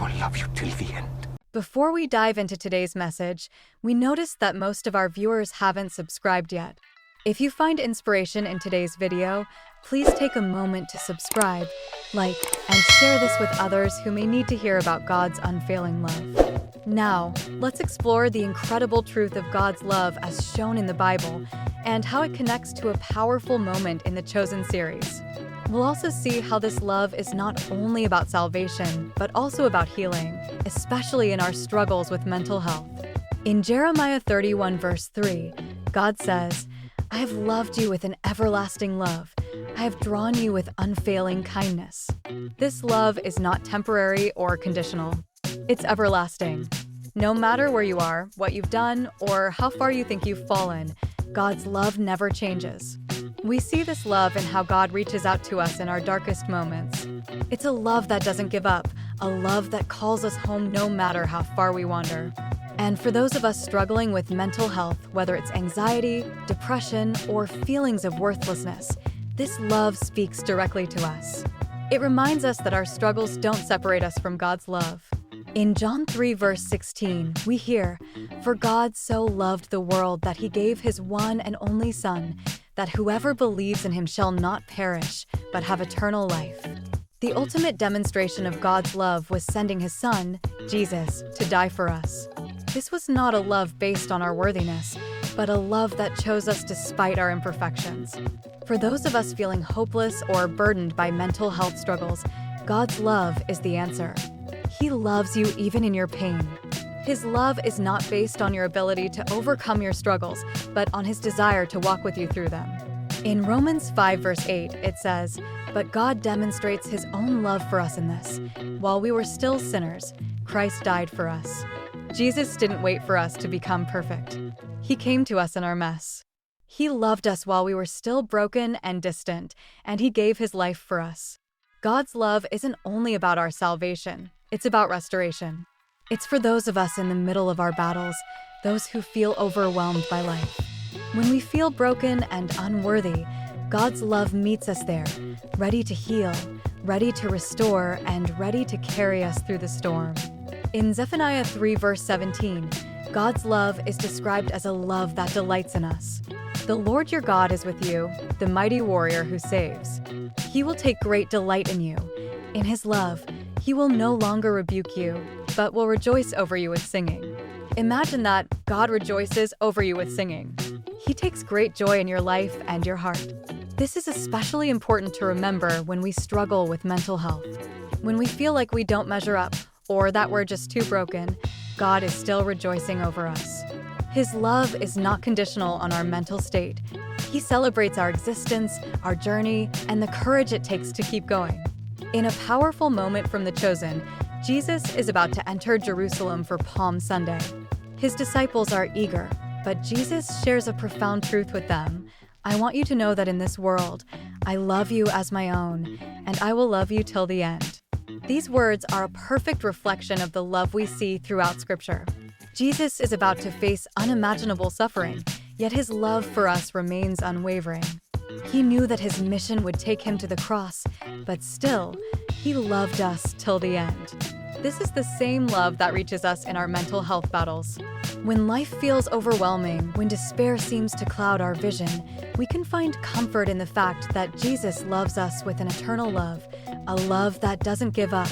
will love you till the end. Before we dive into today's message, we noticed that most of our viewers haven't subscribed yet. If you find inspiration in today's video, please take a moment to subscribe, like, and share this with others who may need to hear about God's unfailing love. Now, let's explore the incredible truth of God's love as shown in the Bible and how it connects to a powerful moment in the Chosen series. We'll also see how this love is not only about salvation, but also about healing, especially in our struggles with mental health. In Jeremiah 31 verse 3, God says, "I have loved you with an everlasting love. I have drawn you with unfailing kindness." This love is not temporary or conditional. It's everlasting. No matter where you are, what you've done, or how far you think you've fallen, God's love never changes. We see this love in how God reaches out to us in our darkest moments. It's a love that doesn't give up, a love that calls us home no matter how far we wander. And for those of us struggling with mental health, whether it's anxiety, depression, or feelings of worthlessness, this love speaks directly to us. It reminds us that our struggles don't separate us from God's love. In John 3 verse 16, we hear, "For God so loved the world that he gave his one and only Son, that whoever believes in him shall not perish, but have eternal life." The ultimate demonstration of God's love was sending his Son, Jesus, to die for us. This was not a love based on our worthiness, but a love that chose us despite our imperfections. For those of us feeling hopeless or burdened by mental health struggles, God's love is the answer. He loves you even in your pain. His love is not based on your ability to overcome your struggles, but on his desire to walk with you through them. In Romans 5 verse 8, it says, "But God demonstrates his own love for us in this. While we were still sinners, Christ died for us." Jesus didn't wait for us to become perfect. He came to us in our mess. He loved us while we were still broken and distant, and he gave his life for us. God's love isn't only about our salvation, it's about restoration. It's for those of us in the middle of our battles, those who feel overwhelmed by life. When we feel broken and unworthy, God's love meets us there, ready to heal, ready to restore, and ready to carry us through the storm. In Zephaniah 3 verse 17, God's love is described as a love that delights in us. "The Lord your God is with you, the mighty warrior who saves. He will take great delight in you. In his love, he will no longer rebuke you, but will rejoice over you with singing." Imagine that God rejoices over you with singing. He takes great joy in your life and your heart. This is especially important to remember when we struggle with mental health. When we feel like we don't measure up, or that we're just too broken, God is still rejoicing over us. His love is not conditional on our mental state. He celebrates our existence, our journey, and the courage it takes to keep going. In a powerful moment from the Chosen, Jesus is about to enter Jerusalem for Palm Sunday. His disciples are eager, but Jesus shares a profound truth with them. "I want you to know that in this world, I love you as my own, and I will love you till the end." These words are a perfect reflection of the love we see throughout Scripture. Jesus is about to face unimaginable suffering, yet his love for us remains unwavering. He knew that his mission would take him to the cross, but still, he loved us till the end. This is the same love that reaches us in our mental health battles. When life feels overwhelming, when despair seems to cloud our vision, we can find comfort in the fact that Jesus loves us with an eternal love, a love that doesn't give up,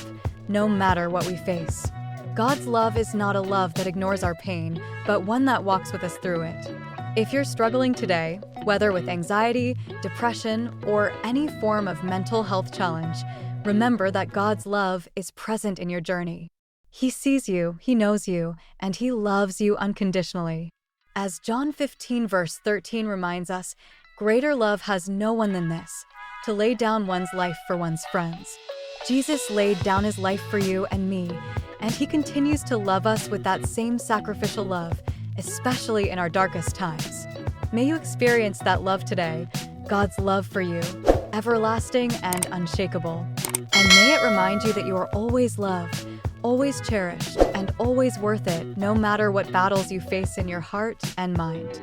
no matter what we face. God's love is not a love that ignores our pain, but one that walks with us through it. If you're struggling today, whether with anxiety, depression, or any form of mental health challenge, remember that God's love is present in your journey. He sees you, he knows you, and he loves you unconditionally. As John 15 verse 13 reminds us, "Greater love has no one than this, to lay down one's life for one's friends." Jesus laid down his life for you and me, and he continues to love us with that same sacrificial love, especially in our darkest times. May you experience that love today, God's love for you, everlasting and unshakable. And may it remind you that you are always loved, always cherished, and always worth it, no matter what battles you face in your heart and mind.